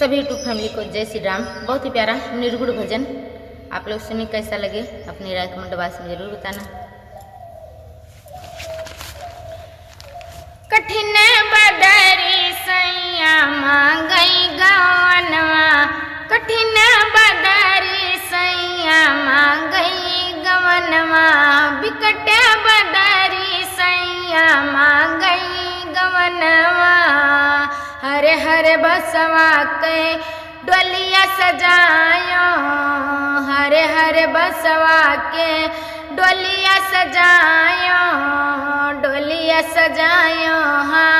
सभी YouTube family को जय श्री राम। बहुत ही प्यारा निर्गुण भजन आप लोग सुनिए, कैसा लगे अपनी राय कमेंट बॉक्स में जरूर बताना। कठिन बदरी सैया मांगई गवनवा, कठिन बदरी सैया मांगई गवनवा, बिकट बदरी सैया मांगई गवनवा। हरे हरे बसवा के डोलिया सजायो, हरे हरे बसवा के डोलिया सजायो, डोलिया सजायो, हाँ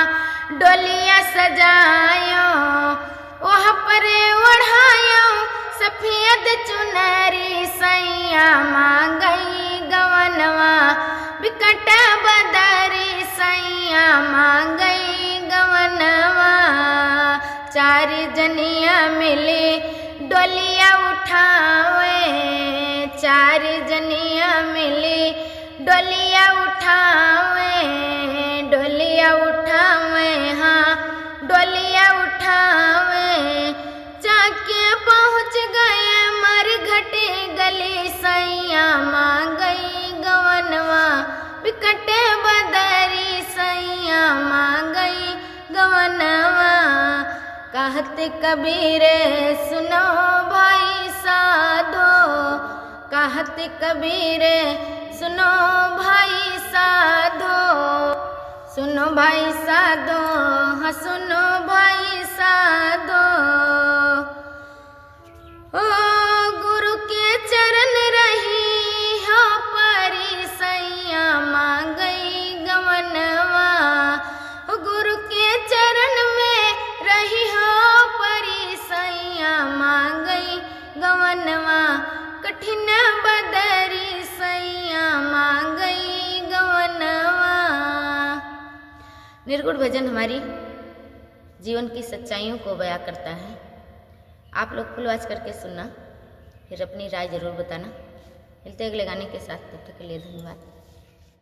डोलिया सजायो। वहाँ पर ओढ़ायो सफेद चुनरी सैया मांगई गवनवा, बिकट बदरी सैया मांगई गवनवा। चारि जनिया मिली डोलिया उठावे, चारि जनिया मिली डोलिया उठावे, डोलिया उठावे, हाँ डोलिया उठावे। जाके पहुँच गए मरघटी गली सैया मांगई गवनवा, बिकट बदरी सैया मांगई गवनवा। कहत कबीर सुनो भाई साधो, कहत कबीर सुनो भाई साधो, सुनो भाई साधो, हाँ सुनो भाई साधो। ओ गुरु के चरण रही हो परी सैया मांगई गवनवा, गुरु के चरण में रही हो परी सैया मांगई गवनवा। कठिन बदरी सैया मांगई गवनवा। निर्गुण भजन हमारी जीवन की सच्चाइयों को बयां करता है। आप लोग फुल वॉच करके सुनना, फिर अपनी राय जरूर बताना। मिलते अगले गाने के साथ, तब तक के लिए धन्यवाद।